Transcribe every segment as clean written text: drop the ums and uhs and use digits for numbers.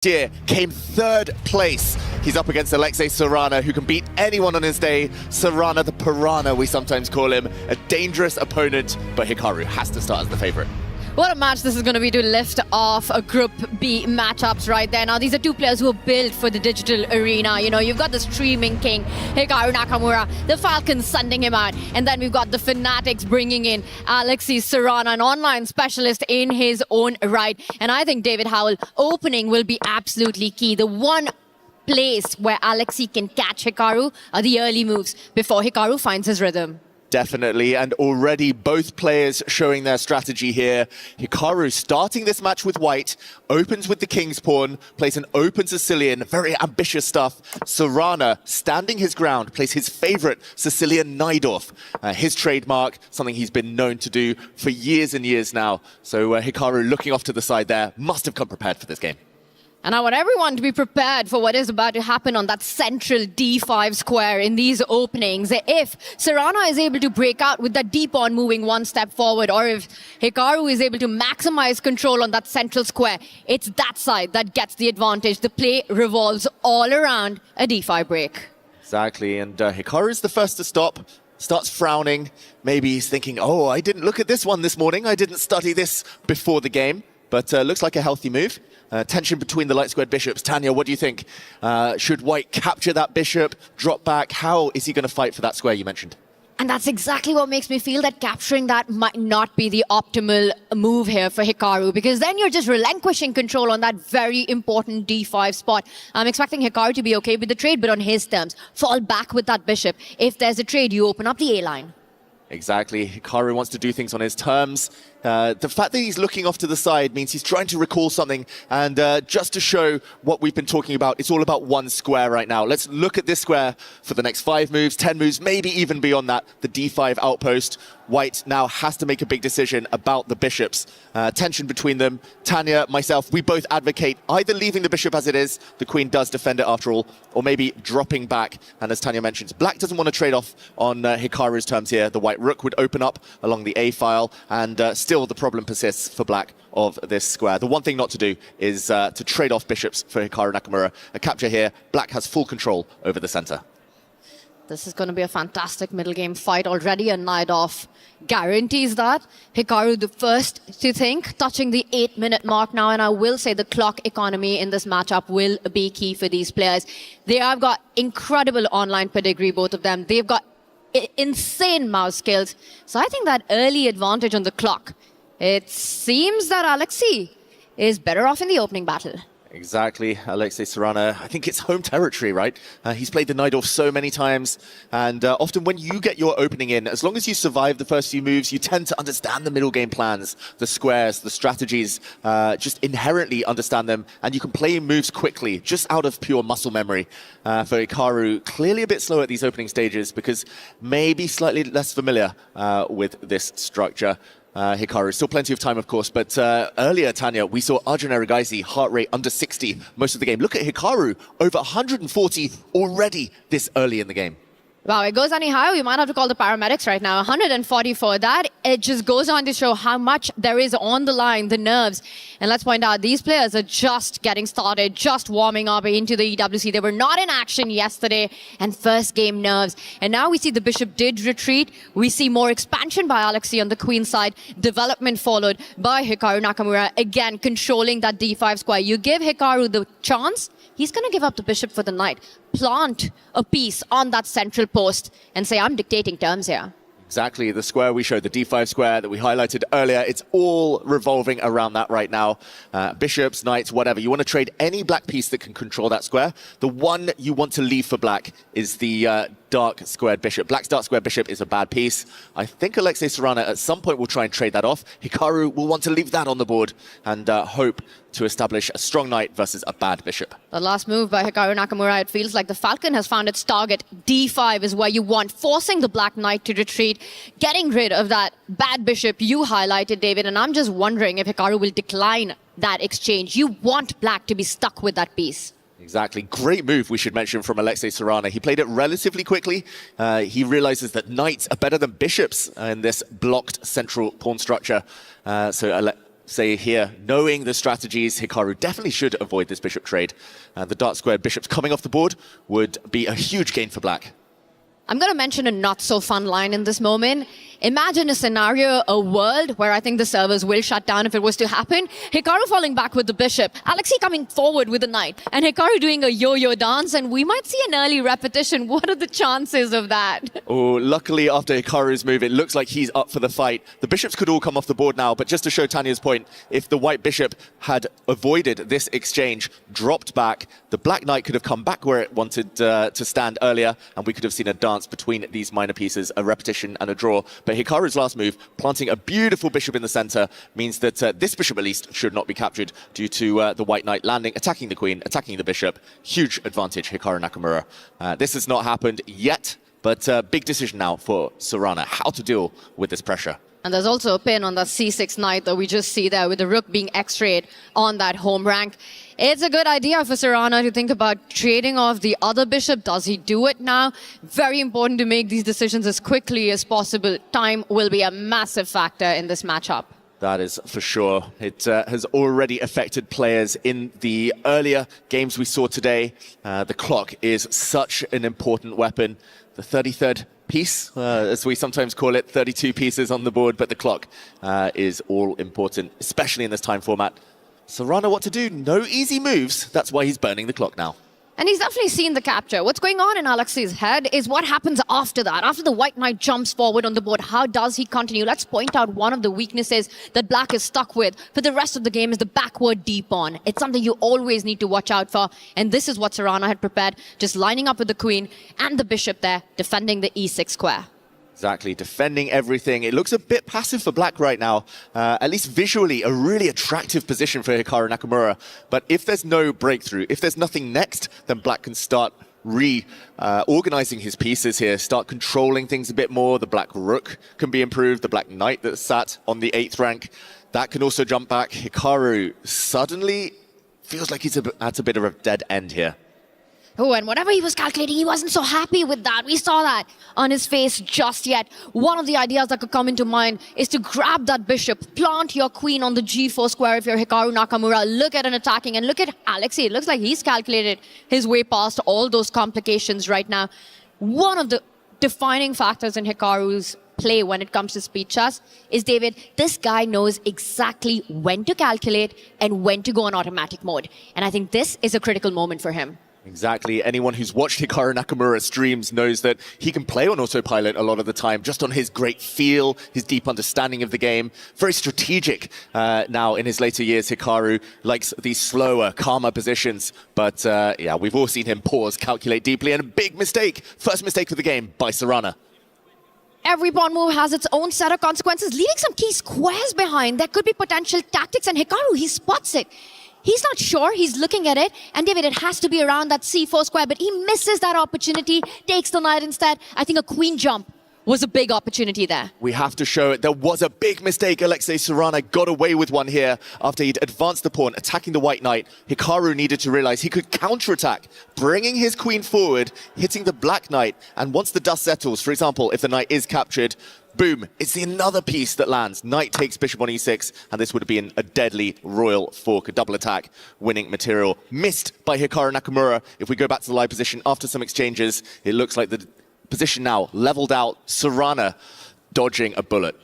year came third place. He's up against Alexey Sarana, who can beat anyone on his day. Sarana the Piranha, we sometimes call him. A dangerous opponent, but Hikaru has to start as the favorite. What a match this is going to be to lift off a Group B matchups right there. Now, these are two players who are built for the digital arena. You know, you've got the streaming king, Hikaru Nakamura, the Falcons sending him out. And then we've got the Fanatics bringing in Alexey Sarana, an online specialist in his own right. And I think David Howell opening will be absolutely key. The one place where Alexey can catch Hikaru are the early moves before Hikaru finds his rhythm. Definitely, and already both players showing their strategy here. Hikaru starting this match with white, opens with the king's pawn, plays an open Sicilian, very ambitious stuff. Sarana standing his ground, plays his favorite Sicilian Najdorf, his trademark, something he's been known to do for years and years now. So Hikaru looking off to the side there, must have come prepared for this game. And I want everyone to be prepared for what is about to happen on that central D5 square in these openings. If Sarana is able to break out with that D-pawn moving one step forward, or if Hikaru is able to maximize control on that central square, it's that side that gets the advantage. The play revolves all around a D5 break. Exactly, and Hikaru is the first to stop. Starts frowning. Maybe he's thinking, oh, I didn't look at this one this morning. I didn't study this before the game. But looks like a healthy move. Tension between the light squared bishops. Tanya, what do you think? Should white capture that bishop, drop back? How is he going to fight for that square you mentioned? And that's exactly what makes me feel that capturing that might not be the optimal move here for Hikaru, because then you're just relinquishing control on that very important D5 spot. I'm expecting Hikaru to be okay with the trade, but on his terms. Fall back with that bishop. If there's a trade, you open up the A-line. Exactly. Hikaru wants to do things on his terms. The fact that he's looking off to the side means he's trying to recall something. And just to show what we've been talking about, it's all about one square right now. Let's look at this square for the next 5 moves, 10 moves, maybe even beyond that. The D5 outpost. White now has to make a big decision about the bishops. Tension between them. Tanya, myself, we both advocate either leaving the bishop as it is, the queen does defend it after all, or maybe dropping back. And as Tanya mentions, black doesn't want to trade off on Hikaru's terms here. The white rook would open up along the A file, and still the problem persists for black of this square. The one thing not to do is to trade off bishops for Hikaru Nakamura. A capture here, black has full control over the center. This is going to be a fantastic middle game fight already. A Najdorf guarantees that. Hikaru the first to think, touching the 8-minute mark now. And I will say the clock economy in this matchup will be key for these players. They have got incredible online pedigree, both of them. They've got insane mouse skills. So I think that early advantage on the clock, it seems that Alexey is better off in the opening battle. Exactly, Alexey Sarana. I think it's home territory, right? He's played the Najdorf so many times, and often when you get your opening in, as long as you survive the first few moves, you tend to understand the middle game plans, the squares, the strategies, just inherently understand them, and you can play moves quickly, just out of pure muscle memory. For Hikaru, clearly a bit slow at these opening stages, because maybe slightly less familiar with this structure. Hikaru, still plenty of time, of course, but earlier, Tanya, we saw Arjun Erigaisi, heart rate under 60 most of the game. Look at Hikaru, over 140 already this early in the game. Wow, it goes any higher, we might have to call the paramedics right now. 144, that it just goes on to show how much there is on the line, the nerves. And let's point out, these players are just getting started, just warming up into the EWC. They were not in action yesterday, and first game nerves. And now we see the bishop did retreat. We see more expansion by Alexey on the queen side, development followed by Hikaru Nakamura, again controlling that D5 square. You give Hikaru the chance, he's going to give up the bishop for the knight. Plant a piece on that central post and say, I'm dictating terms here. Exactly, the square we showed, the D5 square that we highlighted earlier, it's all revolving around that right now. Bishops, knights, whatever. You want to trade any black piece that can control that square. The one you want to leave for black is the dark squared bishop. Black's dark squared bishop is a bad piece. I think Alexey Sarana at some point will try and trade that off. Hikaru will want to leave that on the board and hope to establish a strong knight versus a bad bishop. The last move by Hikaru Nakamura, it feels like the Falcon has found its target. D5 is where you want, forcing the black knight to retreat, getting rid of that bad bishop you highlighted, David, and I'm just wondering if Hikaru will decline that exchange. You want black to be stuck with that piece. Exactly. Great move, we should mention, from Alexey Sarana. He played it relatively quickly. He realizes that knights are better than bishops in this blocked central pawn structure. So say here, knowing the strategies, Hikaru definitely should avoid this bishop trade. The dark squared bishops coming off the board would be a huge gain for black. I'm going to mention a not so fun line in this moment. Imagine a scenario, a world where I think the servers will shut down if it was to happen. Hikaru falling back with the bishop, Alexey coming forward with the knight, and Hikaru doing a yo-yo dance, and we might see an early repetition. What are the chances of that? Oh, luckily after Hikaru's move, it looks like he's up for the fight. The bishops could all come off the board now, but just to show Tanya's point, if the white bishop had avoided this exchange, dropped back, the black knight could have come back where it wanted to stand earlier, and we could have seen a dance between these minor pieces, a repetition and a draw. But Hikaru's last move, planting a beautiful bishop in the center, means that this bishop at least should not be captured due to the white knight landing, attacking the queen, attacking the bishop. Huge advantage, Hikaru Nakamura. This has not happened yet, but big decision now for Sarana, how to deal with this pressure. And there's also a pin on that c6 knight that we just see there with the rook being x-rayed on that home rank. It's a good idea for Sarana to think about trading off the other bishop. Does he do it now? Very important to make these decisions as quickly as possible. Time will be a massive factor in this matchup. That is for sure. It has already affected players in the earlier games we saw today. The clock is such an important weapon. The 33rd piece, as we sometimes call it, 32 pieces on the board, but the clock is all important, especially in this time format. Sarana, what to do? No easy moves. That's why he's burning the clock now. And he's definitely seen the capture. What's going on in Alexey's head is what happens after that. After the white knight jumps forward on the board, how does he continue? Let's point out one of the weaknesses that black is stuck with for the rest of the game is the backward d-pawn. It's something you always need to watch out for. And this is what Sarana had prepared, just lining up with the queen and the bishop there, defending the e6 square. Exactly, defending everything. It looks a bit passive for black right now. At least visually, a really attractive position for Hikaru Nakamura. But if there's no breakthrough, if there's nothing next, then black can start organizing his pieces here, start controlling things a bit more. The black rook can be improved. The black knight that sat on the 8th rank, that can also jump back. Hikaru suddenly feels like he's at a bit of a dead end here. Oh, and whatever he was calculating, he wasn't so happy with that. We saw that on his face just yet. One of the ideas that could come into mind is to grab that bishop, plant your queen on the g4 square if you're Hikaru Nakamura, look at an attacking, and look at Alexey. It looks like he's calculated his way past all those complications right now. One of the defining factors in Hikaru's play when it comes to speed chess is, David, this guy knows exactly when to calculate and when to go on automatic mode. And I think this is a critical moment for him. Exactly. Anyone who's watched Hikaru Nakamura streams knows that he can play on autopilot a lot of the time, just on his great feel, his deep understanding of the game. Very strategic now in his later years. Hikaru likes these slower, calmer positions. But yeah, we've all seen him pause, calculate deeply, and a big mistake. First mistake of the game by Sarana. Every pawn move has its own set of consequences, leaving some key squares behind. There could be potential tactics, and Hikaru, he spots it. He's not sure, he's looking at it, and David, it has to be around that c4 square, but he misses that opportunity, takes the knight instead. I think a queen jump was a big opportunity there. We have to show it. There was a big mistake. Alexey Sarana got away with one here after he'd advanced the pawn, attacking the white knight. Hikaru needed to realize he could counterattack, bringing his queen forward, hitting the black knight, and once the dust settles, for example, if the knight is captured, boom, it's another piece that lands. Knight takes bishop on e6, and this would have been a deadly royal fork, a double attack, winning material. Missed by Hikaru Nakamura. If we go back to the live position after some exchanges, it looks like the position now leveled out. Sarana dodging a bullet.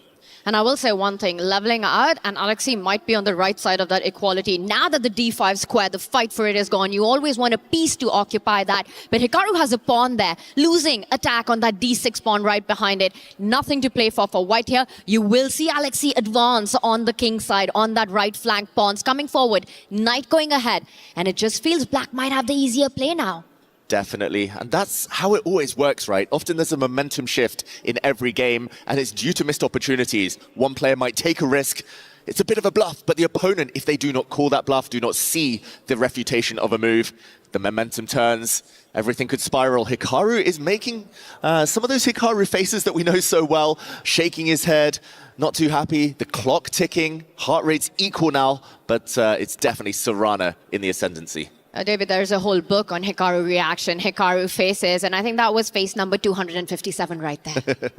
And I will say one thing, leveling out, and Alexey might be on the right side of that equality. Now that the d5 square, the fight for it is gone, you always want a piece to occupy that. But Hikaru has a pawn there, losing attack on that d6 pawn right behind it. Nothing to play for white here. You will see Alexey advance on the king side, on that right flank, pawns coming forward, knight going ahead. And it just feels black might have the easier play now. Definitely, and that's how it always works, right? Often there's a momentum shift in every game, and it's due to missed opportunities. One player might take a risk. It's a bit of a bluff, but the opponent, if they do not call that bluff, do not see the refutation of a move, the momentum turns, everything could spiral. Hikaru is making some of those Hikaru faces that we know so well, shaking his head, not too happy, the clock ticking, heart rate's equal now, but it's definitely Sarana in the ascendancy. David, there's a whole book on Hikaru reaction, Hikaru faces, and I think that was face number 257 right there.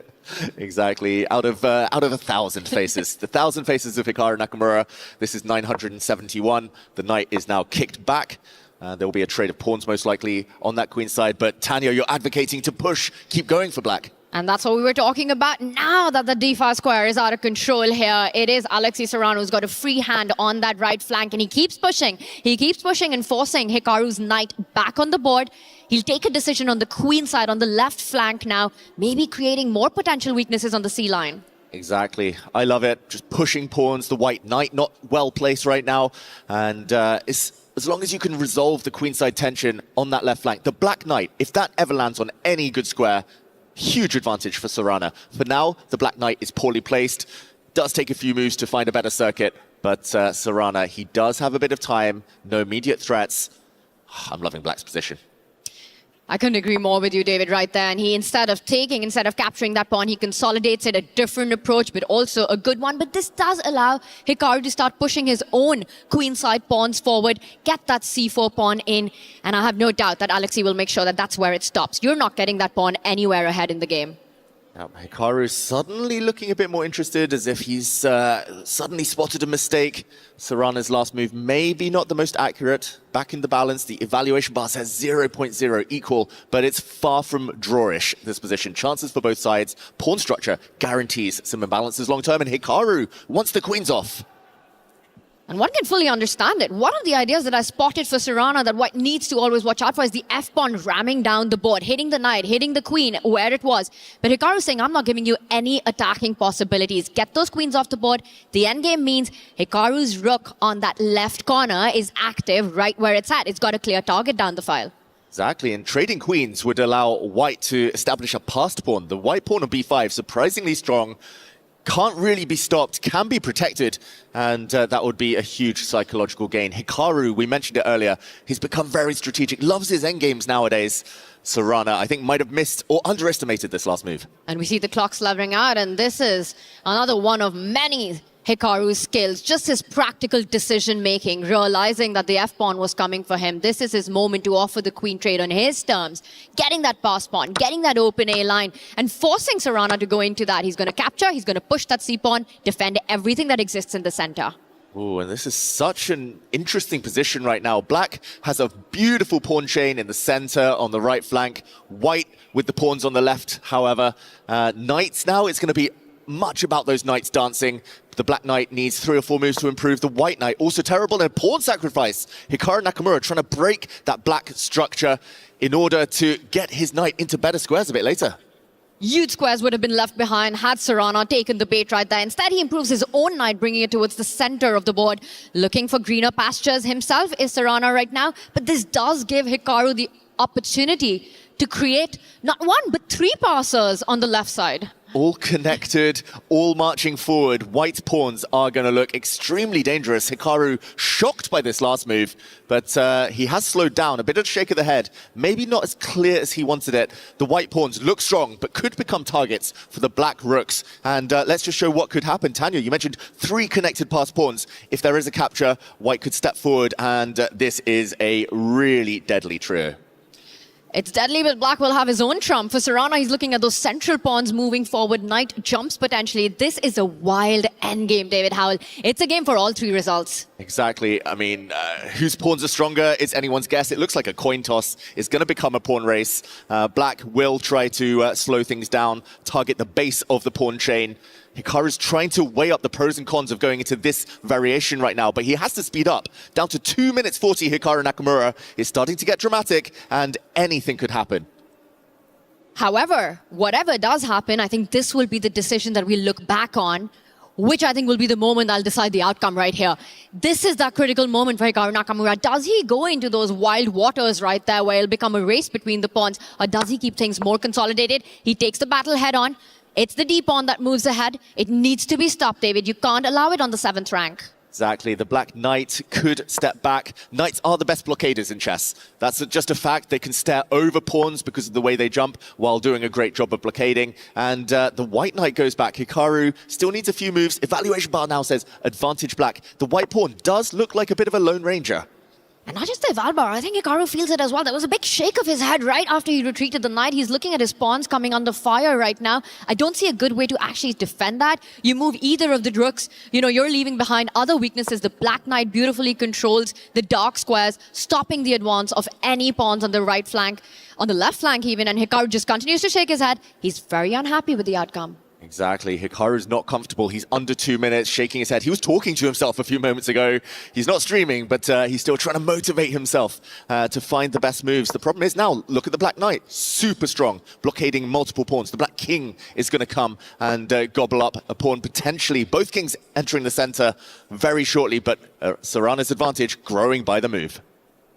Exactly. Out of 1,000 faces. The 1,000 faces of Hikaru Nakamura. This is 971. The knight is now kicked back. There will be a trade of pawns most likely on that queen side. But Tanya, you're advocating to push, keep going for black. And that's what we were talking about. Now that the d5 square is out of control here, it is Alexey Sarana who's got a free hand on that right flank, and he keeps pushing. He keeps pushing and forcing Hikaru's knight back on the board. He'll take a decision on the queen side, on the left flank now, maybe creating more potential weaknesses on the c-line. Exactly. I love it. Just pushing pawns. The white knight not well placed right now. And as long as you can resolve the queenside tension on that left flank, the black knight, if that ever lands on any good square, huge advantage for Sarana. For now, the black knight is poorly placed. Does take a few moves to find a better circuit. But Sarana, he does have a bit of time. No immediate threats. I'm loving black's position. I couldn't agree more with you, David, right there. And he, instead of capturing that pawn, he consolidates it, a different approach, but also a good one. But this does allow Hikaru to start pushing his own queenside pawns forward, get that c4 pawn in. And I have no doubt that Alexey will make sure that that's where it stops. You're not getting that pawn anywhere ahead in the game. Hikaru suddenly looking a bit more interested, as if he's suddenly spotted a mistake. Sarana's last move maybe not the most accurate. Back in the balance, the evaluation bar says 0.0 equal, but it's far from drawish, this position. Chances for both sides. Pawn structure guarantees some imbalances long term, and Hikaru wants the queens off. And one can fully understand it. One of the ideas that I spotted for Sarana that White needs to always watch out for is the f-pawn ramming down the board, hitting the knight, hitting the queen where it was. But Hikaru's saying, I'm not giving you any attacking possibilities. Get those queens off the board. The endgame means Hikaru's rook on that left corner is active right where it's at. It's got a clear target down the file. Exactly, and trading queens would allow White to establish a passed pawn. The white pawn on b5, surprisingly strong. Can't really be stopped, can be protected, and that would be a huge psychological gain. Hikaru, we mentioned it earlier, he's become very strategic, loves his endgames nowadays. Sarana, I think, might have missed or underestimated this last move. And we see the clock slithering out, and this is another one of many Hikaru's skills, just his practical decision-making, realizing that the f-pawn was coming for him. This is his moment to offer the queen trade on his terms, getting that pass pawn, getting that open A line, and forcing Sarana to go into that. He's going to capture, he's going to push that c-pawn, defend everything that exists in the center. Ooh, and this is such an interesting position right now. Black has a beautiful pawn chain in the center on the right flank. White with the pawns on the left, however. Knights now, it's going to be much about those knights dancing. The black knight needs 3 or 4 moves to improve. The white knight also terrible in a pawn sacrifice. Hikaru Nakamura trying to break that black structure in order to get his knight into better squares a bit later. Huge squares would have been left behind had Sarana taken the bait right there. Instead, he improves his own knight, bringing it towards the center of the board. Looking for greener pastures himself is Sarana right now. But this does give Hikaru the opportunity to create not 1, but 3 passers on the left side. All connected, all marching forward. White pawns are going to look extremely dangerous. Hikaru shocked by this last move, but he has slowed down. A bit of a shake of the head. Maybe not as clear as he wanted it. The white pawns look strong, but could become targets for the black rooks. And let's just show what could happen. Tanya, you mentioned 3 connected passed pawns. If there is a capture, White could step forward, and this is a really deadly trio. It's deadly, but Black will have his own trump. For Sarana, he's looking at those central pawns moving forward. Knight jumps potentially. This is a wild endgame, David Howell. It's a game for all 3 results. Exactly. I mean, whose pawns are stronger? It's anyone's guess. It looks like a coin toss. It's going to become a pawn race. Black will try to slow things down, target the base of the pawn chain. Hikaru's trying to weigh up the pros and cons of going into this variation right now, but he has to speed up. Down to 2 minutes 40, Hikaru Nakamura is starting to get dramatic, and anything could happen. However, whatever does happen, I think this will be the decision that we look back on, which I think will be the moment I'll decide the outcome right here. This is that critical moment for Hikaru Nakamura. Does he go into those wild waters right there where it'll become a race between the pawns, or does he keep things more consolidated? He takes the battle head on. It's the d-pawn that moves ahead. It needs to be stopped, David. You can't allow it on the 7th rank. Exactly. The black knight could step back. Knights are the best blockaders in chess. That's just a fact. They can stare over pawns because of the way they jump while doing a great job of blockading. And the white knight goes back. Hikaru still needs a few moves. Evaluation bar now says advantage black. The white pawn does look like a bit of a lone ranger. And not just the Valbar, I think Hikaru feels it as well. There was a big shake of his head right after he retreated the knight. He's looking at his pawns coming under fire right now. I don't see a good way to actually defend that. You move either of the rooks, you're leaving behind other weaknesses. The Black Knight beautifully controls the dark squares, stopping the advance of any pawns on the right flank, on the left flank even, and Hikaru just continues to shake his head. He's very unhappy with the outcome. Exactly. Hikaru's not comfortable. He's under 2 minutes, shaking his head. He was talking to himself a few moments ago. He's not streaming, but he's still trying to motivate himself to find the best moves. The problem is now, look at the Black Knight. Super strong, blockading multiple pawns. The Black King is going to come and gobble up a pawn potentially. Both kings entering the center very shortly, but Sarana's advantage growing by the move.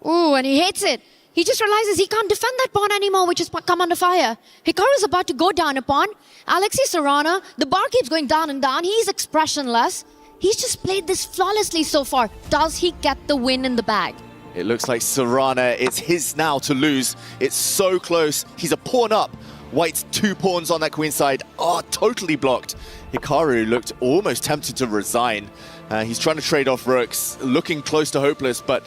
Ooh, and he hates it. He just realizes he can't defend that pawn anymore, which has come under fire. Hikaru's about to go down a pawn. Alexey Sarana, the bar keeps going down and down. He's expressionless. He's just played this flawlessly so far. Does he get the win in the bag? It looks like Sarana, it's his now to lose. It's so close. He's a pawn up. White's 2 pawns on that queen side are totally blocked. Hikaru looked almost tempted to resign. He's trying to trade off rooks, looking close to hopeless, but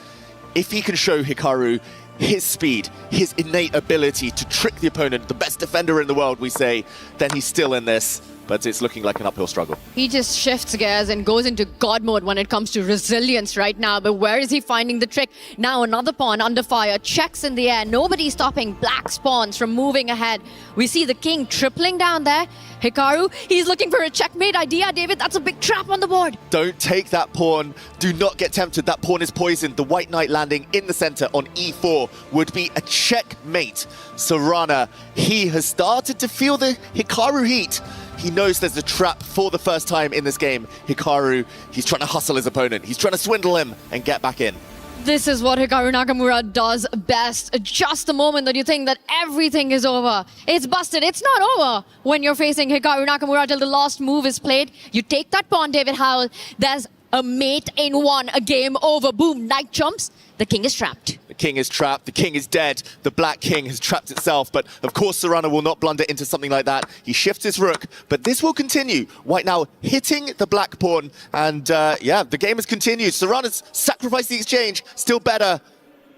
if he can show Hikaru his speed, his innate ability to trick the opponent, the best defender in the world, we say, then he's still in this. But it's looking like an uphill struggle. He just shifts gears and goes into God mode when it comes to resilience right now. But where is he finding the trick? Now another pawn under fire, checks in the air. Nobody stopping Black's pawns from moving ahead. We see the king tripling down there. Hikaru, he's looking for a checkmate idea, David. That's a big trap on the board. Don't take that pawn. Do not get tempted. That pawn is poisoned. The white knight landing in the center on e4 would be a checkmate. Sarana, he has started to feel the Hikaru heat. He knows there's a trap for the first time in this game. Hikaru, he's trying to hustle his opponent. He's trying to swindle him and get back in. This is what Hikaru Nakamura does best. Just the moment that you think that everything is over. It's busted. It's not over when you're facing Hikaru Nakamura till the last move is played. You take that pawn, David Howell. There's a mate in one, a game over. Boom, knight jumps. The king is trapped. The king is trapped. The king is dead. The Black King has trapped itself. But of course, Sarana will not blunder into something like that. He shifts his rook, but this will continue. White now hitting the black pawn. And yeah, the game has continued. Sarana's sacrificed the exchange. Still better.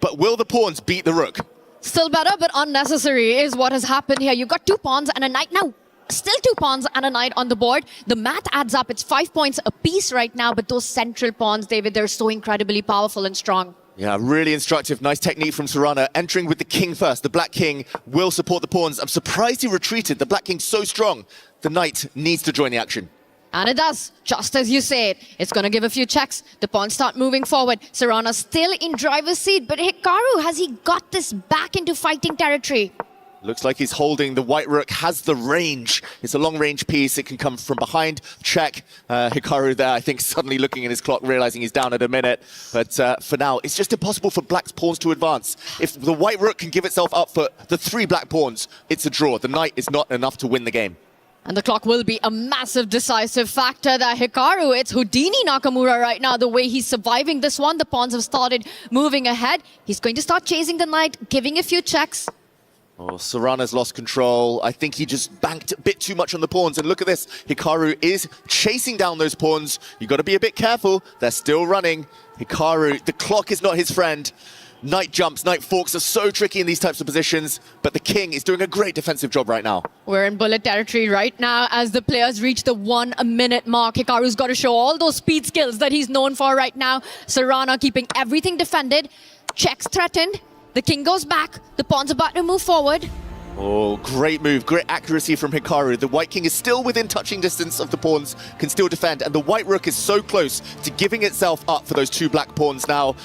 But will the pawns beat the rook? Still better, but unnecessary is what has happened here. You've got 2 pawns and a knight now. Still 2 pawns and a knight on the board. The math adds up. It's 5 points apiece right now. But those central pawns, David, they're so incredibly powerful and strong. Yeah, really instructive. Nice technique from Sarana. Entering with the king first. The Black King will support the pawns. I'm surprised he retreated. The Black King's so strong. The knight needs to join the action. And it does, just as you say it. It's going to give a few checks. The pawns start moving forward. Sarana still in driver's seat. But Hikaru, has he got this back into fighting territory? Looks like he's holding. The white rook has the range. It's a long-range piece. It can come from behind. Check. Hikaru there, I think, suddenly looking at his clock, realizing he's down at a minute. But for now, it's just impossible for Black's pawns to advance. If the white rook can give itself up for the 3 black pawns, it's a draw. The knight is not enough to win the game. And the clock will be a massive decisive factor there. Hikaru, it's Houdini Nakamura right now. The way he's surviving this one, the pawns have started moving ahead. He's going to start chasing the knight, giving a few checks. Oh, Sarana's lost control. I think he just banked a bit too much on the pawns. And look at this. Hikaru is chasing down those pawns. You've got to be a bit careful. They're still running. Hikaru, the clock is not his friend. Knight jumps, knight forks are so tricky in these types of positions. But the king is doing a great defensive job right now. We're in bullet territory right now as the players reach the 1 minute mark. Hikaru's got to show all those speed skills that he's known for right now. Sarana keeping everything defended. Checks threatened. The king goes back. The pawn's about to move forward. Oh, great move. Great accuracy from Hikaru. The white king is still within touching distance of the pawns, can still defend. And the white rook is so close to giving itself up for those 2 black pawns now.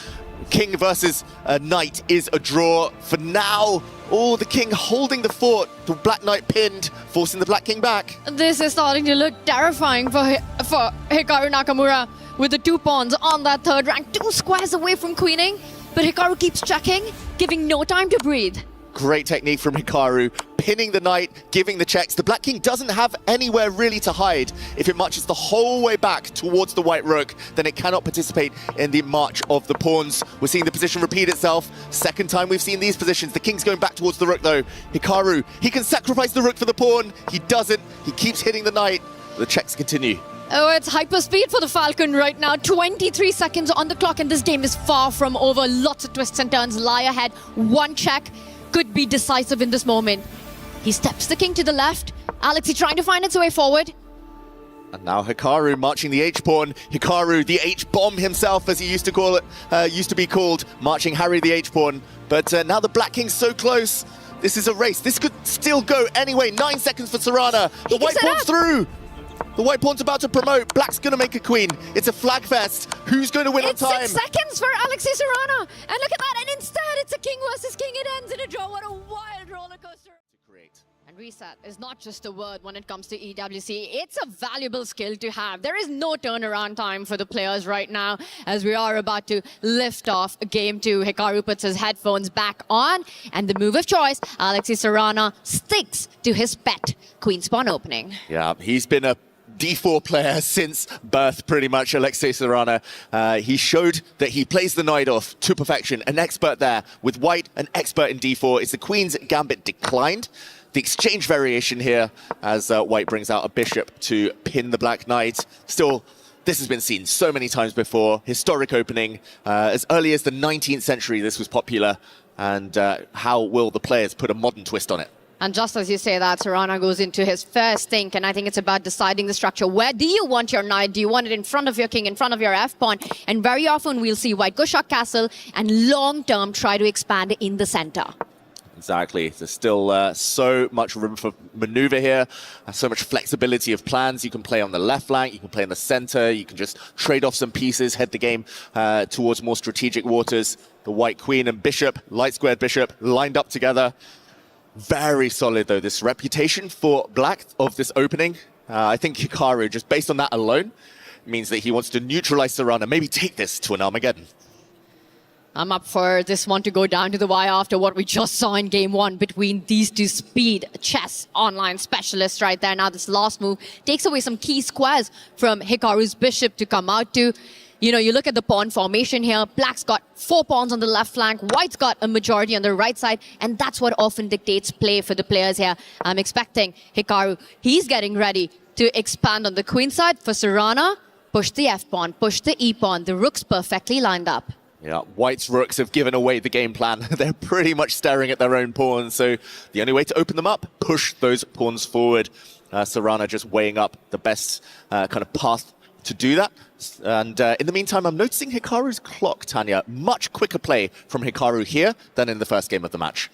King versus knight is a draw for now. Oh, the king holding the fort. The black knight pinned, forcing the black king back. This is starting to look terrifying for Hikaru Nakamura with the 2 pawns on that 3rd rank. 2 squares away from queening. But Hikaru keeps checking, giving no time to breathe. Great technique from Hikaru, pinning the knight, giving the checks. The Black King doesn't have anywhere really to hide. If it marches the whole way back towards the white rook, then it cannot participate in the march of the pawns. We're seeing the position repeat itself. Second time we've seen these positions. The king's going back towards the rook though. Hikaru, he can sacrifice the rook for the pawn. He doesn't. He keeps hitting the knight. The checks continue. Oh, it's hyperspeed for the Falcon right now. 23 seconds on the clock, and this game is far from over. Lots of twists and turns lie ahead. One check could be decisive in this moment. He steps the king to the left. Alexey trying to find its way forward. And now Hikaru marching the H-pawn. Hikaru, the H-bomb himself, as he used to be called, marching Harry the H-pawn. But now the Black King's so close. This is a race. This could still go anyway. 9 seconds for Sarana. The white pawn's through. The white pawn's about to promote. Black's going to make a queen. It's a flag fest. Who's going to win on time? It's 6 seconds for Alexey Sarana. And look at that. And instead, it's a king versus king. It ends in a draw. What a wild roller coaster. And reset is not just a word when it comes to EWC. It's a valuable skill to have. There is no turnaround time for the players right now as we are about to lift off game 2. Hikaru puts his headphones back on, and the move of choice, Alexey Sarana sticks to his pet Queen's Pawn opening. Yeah, he's been a D4 player since birth, pretty much, Alexey Sarana. He showed that he plays the knight off to perfection. An expert there with white, an expert in D4. It's the Queen's Gambit declined. The exchange variation here as white brings out a bishop to pin the black knight. Still, this has been seen so many times before. Historic opening. As early as the 19th century, this was popular. And how will the players put a modern twist on it? And just as you say that, Sarana goes into his first think, and I think it's about deciding the structure. Where do you want your knight? Do you want it in front of your king, in front of your f-pawn? And very often we'll see white go shock castle and long-term try to expand in the center. Exactly. There's still so much room for maneuver here, so much flexibility of plans. You can play on the left flank, you can play in the center, you can just trade off some pieces, head the game towards more strategic waters. The white queen and bishop, light squared bishop, lined up together. Very solid, though, this reputation for black of this opening. I think Hikaru, just based on that alone, means that he wants to neutralize Sarana, maybe take this to an Armageddon. I'm up for this one to go down to the wire after what we just saw in game 1 between these two speed chess online specialists right there. Now this last move takes away some key squares from Hikaru's bishop to come out to. You know, you look at the pawn formation here. Black's got 4 pawns on the left flank. White's got a majority on the right side. And that's what often dictates play for the players here. I'm expecting Hikaru. He's getting ready to expand on the queen side. For Sarana, push the f-pawn, push the e-pawn. The rook's perfectly lined up. Yeah, white's rooks have given away the game plan. They're pretty much staring at their own pawns. So the only way to open them up, push those pawns forward. Sarana just weighing up the best kind of path to do that. And in the meantime, I'm noticing Hikaru's clock, Tanya. Much quicker play from Hikaru here than in the first game of the match.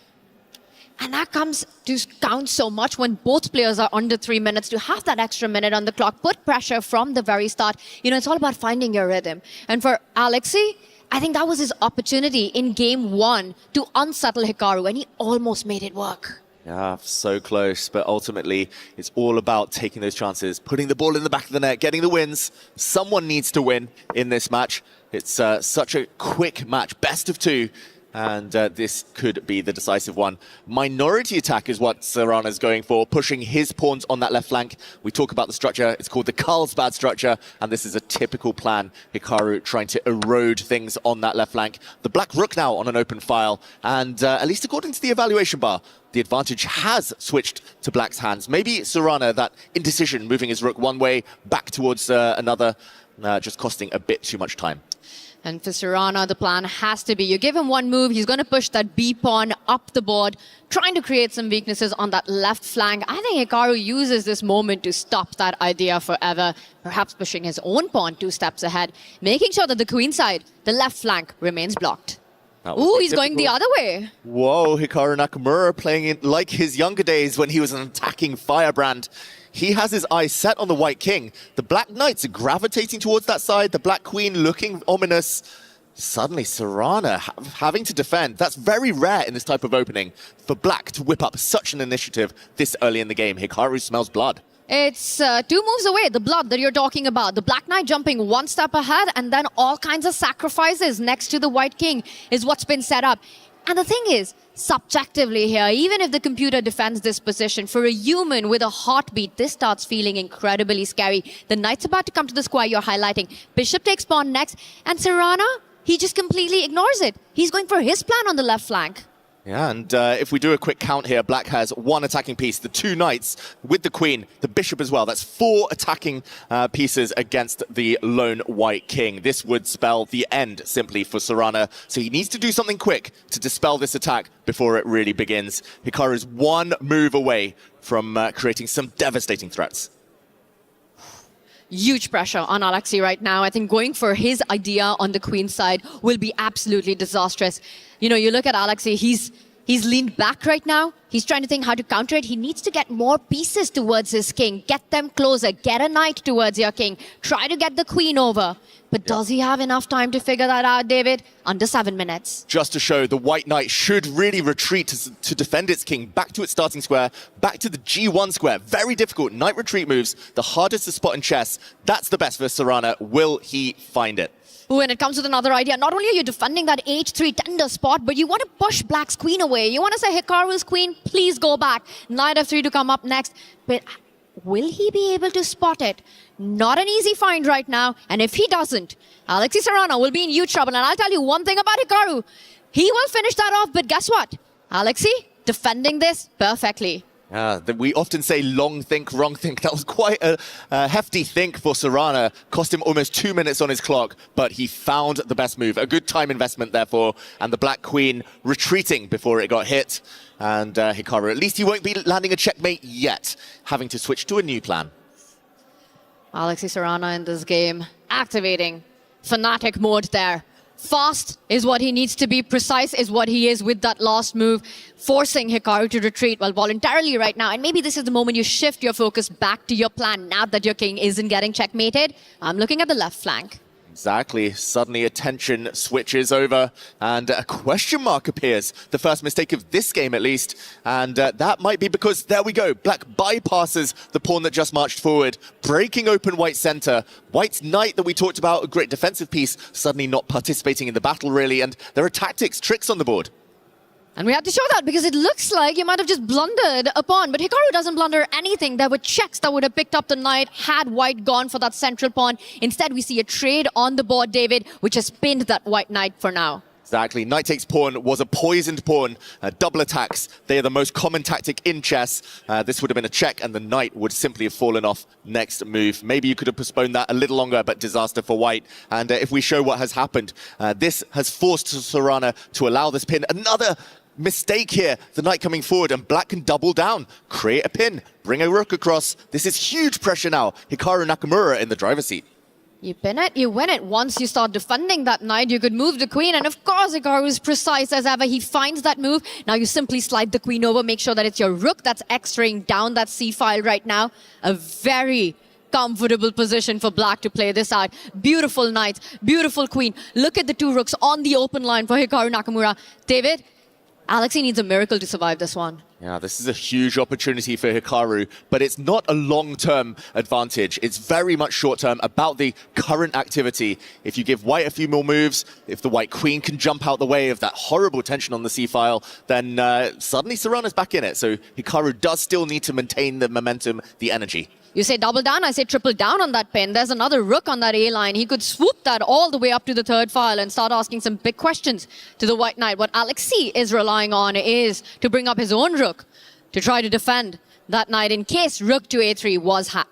And that comes to count so much when both players are under 3 minutes. To have that extra minute on the clock, put pressure from the very start. You know, it's all about finding your rhythm. And for Alexey, I think that was his opportunity in game 1 to unsettle Hikaru, and he almost made it work. Yeah, so close, but ultimately it's all about taking those chances, putting the ball in the back of the net, getting the wins. Someone needs to win in this match. It's such a quick match, best of 2. And this could be the decisive one. Minority attack is what Sarana's going for, pushing his pawns on that left flank. We talk about the structure. It's called the Carlsbad structure, and this is a typical plan. Hikaru trying to erode things on that left flank. The black rook now on an open file, and at least according to the evaluation bar, the advantage has switched to black's hands. Maybe Sarana, that indecision, moving his rook one way, back towards another, just costing a bit too much time. And for Sarana, the plan has to be, you give him one move, he's going to push that B-pawn up the board, trying to create some weaknesses on that left flank. I think Hikaru uses this moment to stop that idea forever, perhaps pushing his own pawn 2 steps ahead, making sure that the queen side, the left flank, remains blocked. Ooh, he's going the other way. Whoa, Hikaru Nakamura playing it like his younger days when he was an attacking firebrand. He has his eyes set on the white king. The black knights are gravitating towards that side. The black queen looking ominous. Suddenly, Sarana having to defend. That's very rare in this type of opening for black to whip up such an initiative this early in the game. Hikaru smells blood. It's 2 moves away, the blood that you're talking about. The black knight jumping 1 step ahead, and then all kinds of sacrifices next to the white king is what's been set up. And the thing is, subjectively here, even if the computer defends this position, for a human with a heartbeat, this starts feeling incredibly scary. The knight's about to come to the square you're highlighting. Bishop takes pawn next, and Sarana, he just completely ignores it. He's going for his plan on the left flank. Yeah, and if we do a quick count here, Black has one attacking piece, the two knights with the queen, the bishop as well. That's four attacking pieces against the lone white king. This would spell the end simply for Sarana. So he needs to do something quick to dispel this attack before it really begins. Hikaru's one move away from creating some devastating threats. Huge pressure on Alexey right now. I think going for his idea on the queen side will be absolutely disastrous. You know, you look at Alexey, he's leaned back right now. He's trying to think how to counter it. He needs to get more pieces towards his king. Get them closer. Get a knight towards your king. Try to get the queen over. But does he have enough time to figure that out, David? Under 7 minutes. Just to show, the white knight should really retreat to defend its king back to its starting square, back to the G1 square. Very difficult. Knight retreat moves, the hardest to spot in chess. That's the best for Sarana. Will he find it? When it comes with another idea, not only are you defending that H3 tender spot, but you want to push Black's queen away. You want to say, Hikaru's queen, please go back. Knight F3 to come up next. But will he be able to spot it? Not an easy find right now. And if he doesn't, Alexey Sarana will be in huge trouble. And I'll tell you one thing about Hikaru. He will finish that off, but guess what? Alexey defending this perfectly. We often say long think, wrong think. That was quite a hefty think for Sarana. Cost him almost 2 minutes on his clock, but he found the best move. A good time investment, therefore, and the Black Queen retreating before it got hit. And Hikaru, at least he won't be landing a checkmate yet, having to switch to a new plan. Alexey Sarana in this game, activating fanatic mode there. Fast is what he needs to be. Precise is what he is with that last move, forcing Hikaru to retreat, well, voluntarily right now. And maybe this is the moment you shift your focus back to your plan now that your king isn't getting checkmated. I'm looking at the left flank. Exactly. Suddenly attention switches over and a question mark appears. The first mistake of this game, at least. And that might be because, there we go, Black bypasses the pawn that just marched forward, breaking open White's center. White's knight that we talked about, a great defensive piece, suddenly not participating in the battle, really. And there are tactics, tricks on the board. And we have to show that because it looks like you might have just blundered a pawn. But Hikaru doesn't blunder anything. There were checks that would have picked up the knight had White gone for that central pawn. Instead, we see a trade on the board, David, which has pinned that White knight for now. Exactly. Knight takes pawn was a poisoned pawn. Double attacks. They are the most common tactic in chess. This would have been a check and the knight would simply have fallen off next move. Maybe you could have postponed that a little longer, but disaster for White. And if we show what has happened, this has forced Sarana to allow this pin. Another mistake here. The knight coming forward and Black can double down, create a pin, bring a rook across. This is huge pressure now. Hikaru Nakamura in the driver's seat. You pin it, you win it. Once you start defending that knight, you could move the queen. And of course, Hikaru is precise as ever. He finds that move. Now you simply slide the queen over, make sure that it's your rook that's X-raying down that c-file right now. A very comfortable position for Black to play this out. Beautiful knight, beautiful queen. Look at the two rooks on the open line for Hikaru Nakamura. David, Alexey needs a miracle to survive this one. Yeah, this is a huge opportunity for Hikaru, but it's not a long-term advantage. It's very much short-term about the current activity. If you give White a few more moves, if the White Queen can jump out the way of that horrible tension on the c-file, then suddenly Sarana's back in it. So Hikaru does still need to maintain the momentum, the energy. You say double down, I say triple down on that pin. There's another rook on that A-line. He could swoop that all the way up to the third file and start asking some big questions to the White Knight. What Alexey is relying on is to bring up his own rook to try to defend that knight in case rook to A3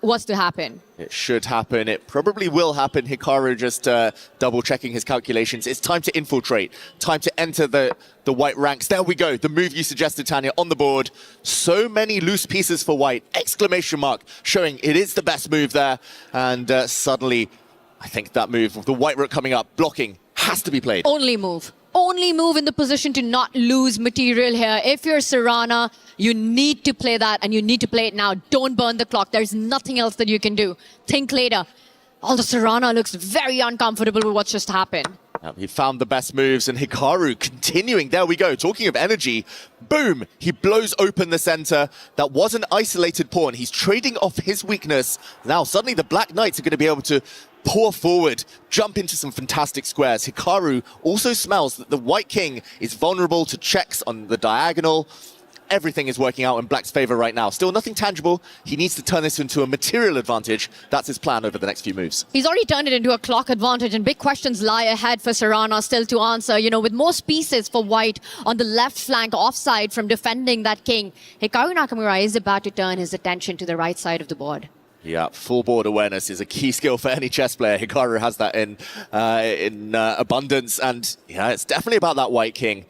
was to happen. It should happen. It probably will happen. Hikaru just double-checking his calculations. It's time to infiltrate. Time to enter the White ranks. There we go. The move you suggested, Tanya, on the board. So many loose pieces for White. Exclamation mark, showing it is the best move there. And suddenly, I think that move, the White rook coming up, blocking, has to be played. Only move. Only move in the position to not lose material here. If you're Sarana, you need to play that and you need to play it now. Don't burn the clock. There's nothing else that you can do. Think later. Although Sarana looks very uncomfortable with what's just happened. He found the best moves and Hikaru continuing. There we go. Talking of energy, boom, he blows open the center. That was an isolated pawn. He's trading off his weakness. Now suddenly the Black Knights are going to be able to pour forward, jump into some fantastic squares. Hikaru also smells that the White King is vulnerable to checks on the diagonal. everything is working out in Black's favor right now. Still nothing tangible. He needs to turn this into a material advantage. That's his plan over the next few moves. He's already turned it into a clock advantage, and big questions lie ahead for Sarana still to answer. You know, with most pieces for White on the left flank offside from defending that king, Hikaru Nakamura is about to turn his attention to the right side of the board. Yeah, full board awareness is a key skill for any chess player. Hikaru has that in abundance, and yeah, it's definitely about that white king.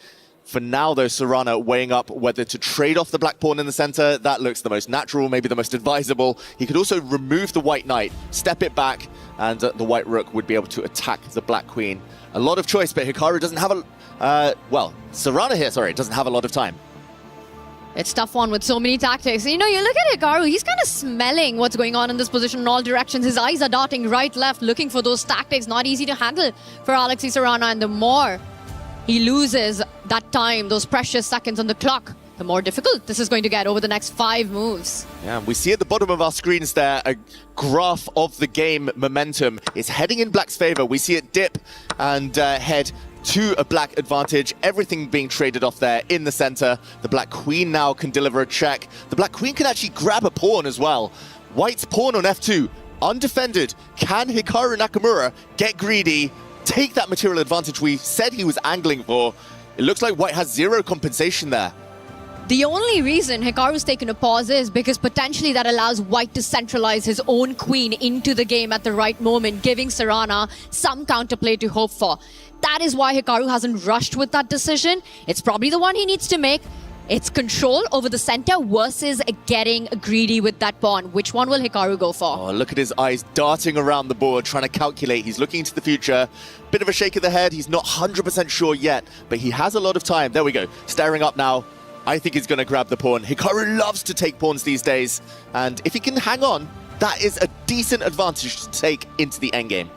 For now, though, Sarana weighing up whether to trade off the black pawn in the center. That looks the most natural, maybe the most advisable. He could also remove the white knight, step it back, and the white rook would be able to attack the black queen. A lot of choice, but Hikaru doesn't have Sarana here, sorry, doesn't have a lot of time. It's tough one with so many tactics. You know, you look at Hikaru, he's kind of smelling what's going on in this position in all directions. His eyes are darting right, left, looking for those tactics. Not easy to handle for Alexey Sarana, and the more he loses that time, those precious seconds on the clock, the more difficult this is going to get over the next 5 moves. Yeah, we see at the bottom of our screens there a graph of the game momentum is heading in Black's favor. We see it dip and head to a black advantage, everything being traded off there in the center. The black queen now can deliver a check. The black queen can actually grab a pawn as well. White's pawn on f2, undefended. Can Hikaru Nakamura get greedy, take that material advantage we said he was angling for? It looks like White has zero compensation there. The only reason Hikaru's taken a pause is because potentially that allows White to centralize his own queen into the game at the right moment, giving Sarana some counterplay to hope for. That is why Hikaru hasn't rushed with that decision. It's probably the one he needs to make. It's control over the center versus getting greedy with that pawn. Which one will Hikaru go for? Oh, look at his eyes darting around the board, trying to calculate. He's looking into the future. Bit of a shake of the head. He's not 100% sure yet, but he has a lot of time. There we go. Staring up now. I think he's going to grab the pawn. Hikaru loves to take pawns these days, and if he can hang on, that is a decent advantage to take into the endgame.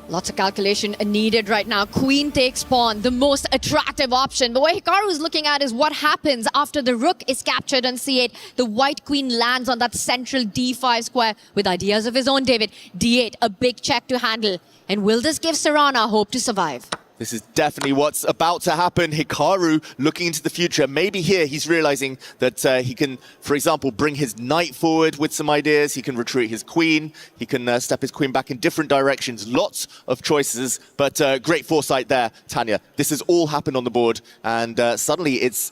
Lots of calculation needed right now. Queen takes pawn, the most attractive option. But what Hikaru is looking at is what happens after the rook is captured on c8. The white queen lands on that central d5 square with ideas of his own, David. d8, a big check to handle. And will this give Sarana hope to survive? This is definitely what's about to happen. Hikaru looking into the future. Maybe here he's realizing that he can, for example, bring his knight forward with some ideas. He can retreat his queen. He can step his queen back in different directions. Lots of choices, but great foresight there, Tanya. This has all happened on the board, and suddenly it's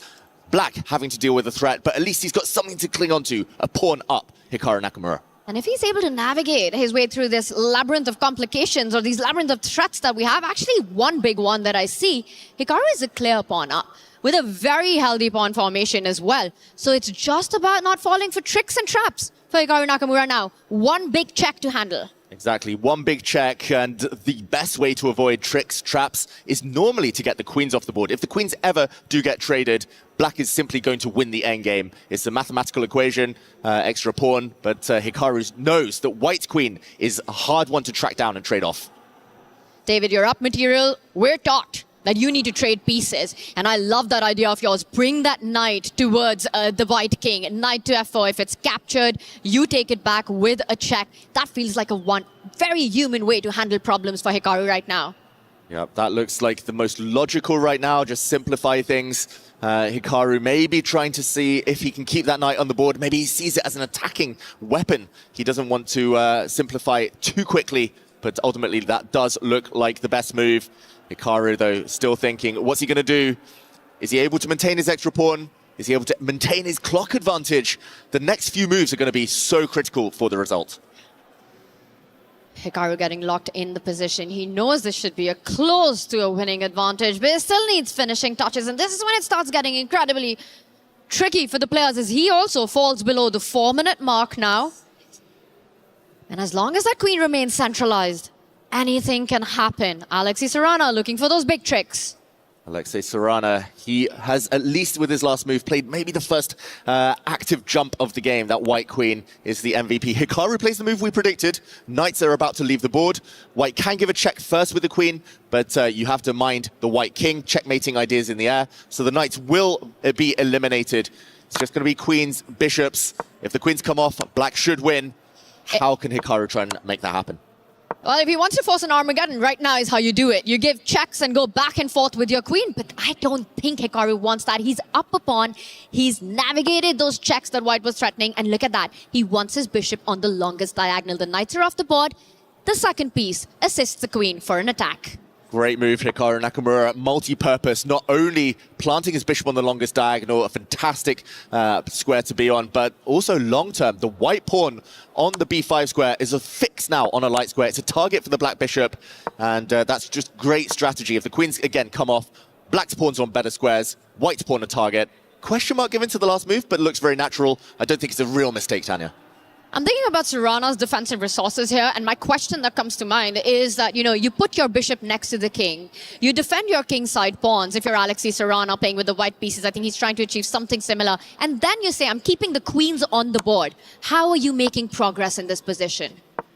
Black having to deal with a threat, but at least he's got something to cling on to. A pawn up, Hikaru Nakamura. And if he's able to navigate his way through this labyrinth of complications or these labyrinth of threats that we have, actually one big one that I see, Hikaru is a clear pawn up with a very healthy pawn formation as well. So it's just about not falling for tricks and traps for Hikaru Nakamura now. One big check to handle. Exactly, one big check, and the best way to avoid tricks, traps, is normally to get the queens off the board. If the queens ever do get traded, Black is simply going to win the endgame. It's a mathematical equation, extra pawn, but Hikaru knows that White's queen is a hard one to track down and trade off. David, you're up material. We're taught that you need to trade pieces. And I love that idea of yours. Bring that knight towards the white king. Knight to f4. If it's captured, you take it back with a check. That feels like a very human way to handle problems for Hikaru right now. Yeah, that looks like the most logical right now. Just simplify things. Hikaru may be trying to see if he can keep that knight on the board. Maybe he sees it as an attacking weapon. He doesn't want to simplify it too quickly, but ultimately that does look like the best move. Hikaru, though, still thinking, what's he going to do? Is he able to maintain his extra pawn? Is he able to maintain his clock advantage? The next few moves are going to be so critical for the result. Hikaru getting locked in the position. He knows this should be close to a winning advantage, but it still needs finishing touches. And this is when it starts getting incredibly tricky for the players, as he also falls below the 4-minute mark now. And as long as that queen remains centralized, anything can happen. Alexey Sarana looking for those big tricks. Alexey Sarana, he has, at least with his last move, played maybe the first active jump of the game. That white queen is the MVP. Hikaru plays the move we predicted. Knights are about to leave the board. White can give a check first with the queen, but you have to mind the white king, checkmating ideas in the air. So the knights will be eliminated. It's just going to be queens, bishops. If the queens come off, Black should win. How can Hikaru try and make that happen? Well, if he wants to force an Armageddon, right now is how you do it. You give checks and go back and forth with your queen, but I don't think Hikaru wants that. He's up a pawn. He's navigated those checks that white was threatening, and look at that. He wants his bishop on the longest diagonal. The knights are off the board. The second piece assists the queen for an attack. Great move, Hikaru Nakamura, multi-purpose, not only planting his bishop on the longest diagonal, a fantastic square to be on, but also long-term. The white pawn on the b5 square is a fix now on a light square. It's a target for the black bishop, and that's just great strategy. If the queens, again, come off, black's pawn's on better squares, white's pawn a target. Question mark given to the last move, but it looks very natural. I don't think it's a real mistake, Tanya. I'm thinking about Sarana's defensive resources here, and my question that comes to mind is that, you put your bishop next to the king. You defend your kingside pawns. If you're Alexey Sarana playing with the white pieces, I think he's trying to achieve something similar. And then you say, I'm keeping the queens on the board. How are you making progress in this position?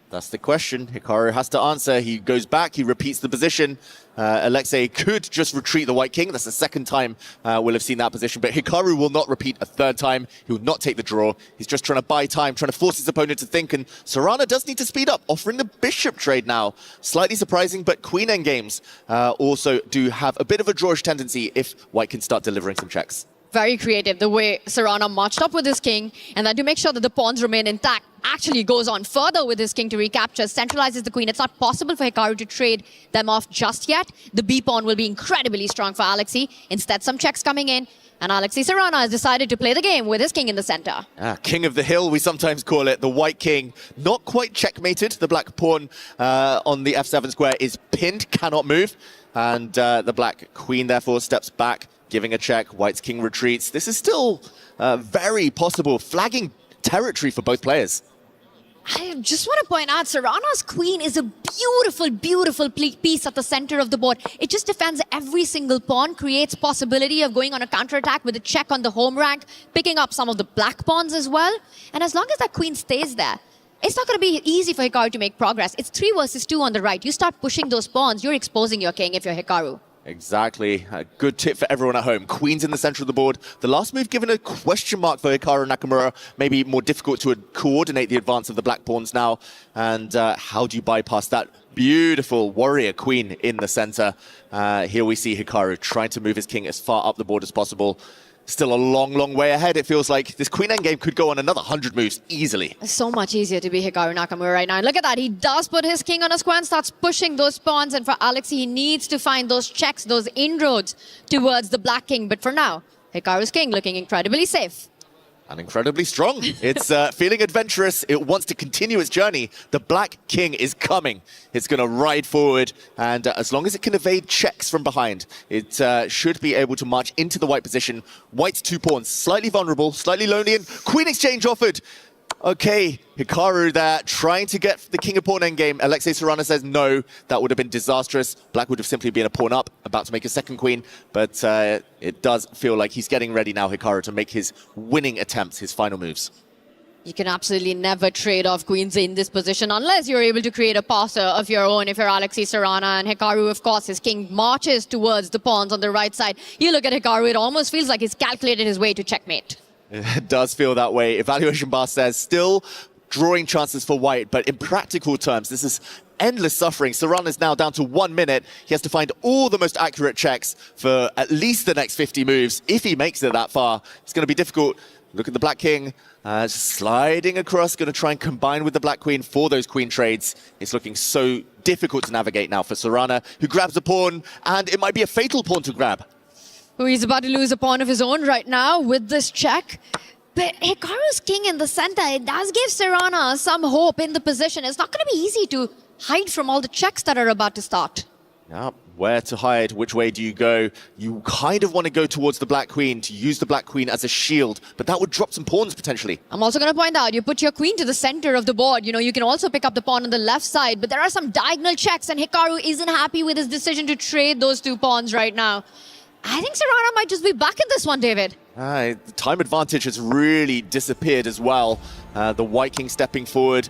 That's the question. Hikaru has to answer. He goes back, he repeats the position. Alexey could just retreat the white king. That's the second time we'll have seen that position. But Hikaru will not repeat a third time. He will not take the draw. He's just trying to buy time, trying to force his opponent to think. And Sarana does need to speed up, offering the bishop trade now. Slightly surprising, but queen endgames also do have a bit of a drawish tendency if white can start delivering some checks. Very creative, the way Sarana marched up with his king, and then to make sure that the pawns remain intact, actually goes on further with his king to recapture, centralizes the queen. It's not possible for Hikaru to trade them off just yet. The B pawn will be incredibly strong for Alexey. Instead, some checks coming in, and Alexey Sarana has decided to play the game with his king in the center. King of the hill, we sometimes call it. The white king, not quite checkmated. The black pawn on the f7 square is pinned, cannot move. And the black queen, therefore, steps back, giving a check. White's king retreats. This is still very possible, flagging territory for both players. I just want to point out, Sarana's queen is a beautiful, beautiful piece at the center of the board. It just defends every single pawn, creates possibility of going on a counterattack with a check on the home rank, picking up some of the black pawns as well. And as long as that queen stays there, it's not going to be easy for Hikaru to make progress. It's 3 versus 2 on the right. You start pushing those pawns, you're exposing your king if you're Hikaru. Exactly. A good tip for everyone at home. Queens in the center of the board. The last move given a question mark for Hikaru Nakamura. Maybe more difficult to coordinate the advance of the black pawns now. And how do you bypass that beautiful warrior queen in the center? Here we see Hikaru trying to move his king as far up the board as possible. Still a long, long way ahead. It feels like this queen endgame could go on another 100 moves easily. It's so much easier to be Hikaru Nakamura right now. And look at that. He does put his king on a square and starts pushing those pawns. And for Alexey, he needs to find those checks, those inroads towards the black king. But for now, Hikaru's king looking incredibly safe. And incredibly strong. It's feeling adventurous. It wants to continue its journey. The black king is coming. It's going to ride forward. And as long as it can evade checks from behind, it should be able to march into the white position. White's 2 pawns, slightly vulnerable, slightly lonely, and queen exchange offered. Okay, Hikaru there, trying to get the king of pawn endgame. Alexey Sarana says no, that would have been disastrous. Black would have simply been a pawn up, about to make a second queen. But it does feel like he's getting ready now, Hikaru, to make his winning attempts, his final moves. You can absolutely never trade off queens in this position unless you're able to create a passer of your own if you're Alexey Sarana. And Hikaru, of course, his king marches towards the pawns on the right side. You look at Hikaru, it almost feels like he's calculated his way to checkmate. It does feel that way. Evaluation bar says still drawing chances for white, but in practical terms, this is endless suffering. Sarana is now down to 1 minute. He has to find all the most accurate checks for at least the next 50 moves. If he makes it that far, it's going to be difficult. Look at the black king, sliding across, going to try and combine with the black queen for those queen trades. It's looking so difficult to navigate now for Sarana, who grabs a pawn, and it might be a fatal pawn to grab. He's about to lose a pawn of his own right now with this check. But Hikaru's king in the center, it does give Sarana some hope in the position. It's not going to be easy to hide from all the checks that are about to start. Yeah, where to hide? Which way do you go? You kind of want to go towards the black queen to use the black queen as a shield, but that would drop some pawns potentially. I'm also going to point out, you put your queen to the center of the board. You can also pick up the pawn on the left side, but there are some diagonal checks, and Hikaru isn't happy with his decision to trade those 2 pawns right now. I think Sarana might just be back in this one, David. The time advantage has really disappeared as well. The white king stepping forward,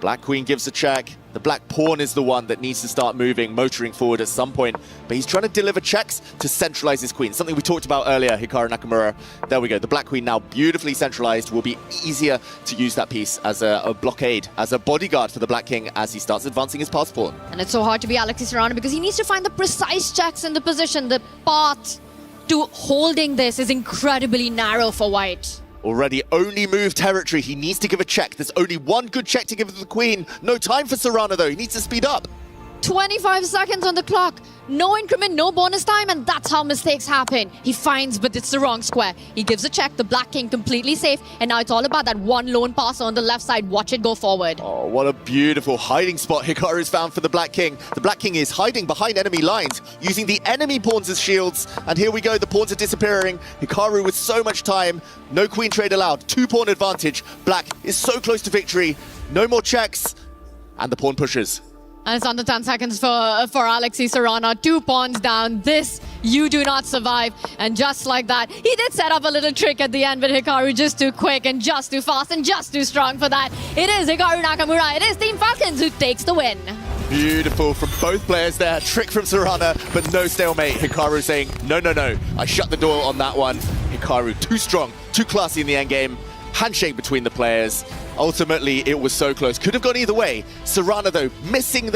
Black queen gives a check. The black pawn is the one that needs to start moving, motoring forward at some point. But he's trying to deliver checks to centralize his queen, something we talked about earlier, Hikaru Nakamura. There we go. The black queen now beautifully centralized. Will be easier to use that piece as a blockade, as a bodyguard for the black king as he starts advancing his pass pawn. And it's so hard to be Alexey Sarana because he needs to find the precise checks in the position. The path to holding this is incredibly narrow for white. Already only moved territory. He needs to give a check. There's only one good check to give to the queen. No time for Sarana, though. He needs to speed up. 25 seconds on the clock. No increment, no bonus time, and that's how mistakes happen. He finds, but it's the wrong square. He gives a check, the black king completely safe, and now it's all about that one lone passer on the left side. Watch it go forward. Oh, what a beautiful hiding spot Hikaru's found for the black king. The black king is hiding behind enemy lines, using the enemy pawns as shields, and here we go, the pawns are disappearing. Hikaru with so much time, no queen trade allowed, 2-pawn advantage. Black is so close to victory, no more checks, and the pawn pushes. And it's under 10 seconds for Alexey Sarana. 2 pawns down. This, you do not survive. And just like that, he did set up a little trick at the end, but Hikaru just too quick and just too fast and just too strong for that. It is Hikaru Nakamura. It is Team Falcons who takes the win. Beautiful from both players there. Trick from Sarana, but no stalemate. Hikaru saying, no, no, no. I shut the door on that one. Hikaru too strong, too classy in the endgame. Handshake between the players. Ultimately, it was so close. Could have gone either way. Sarana, though, missing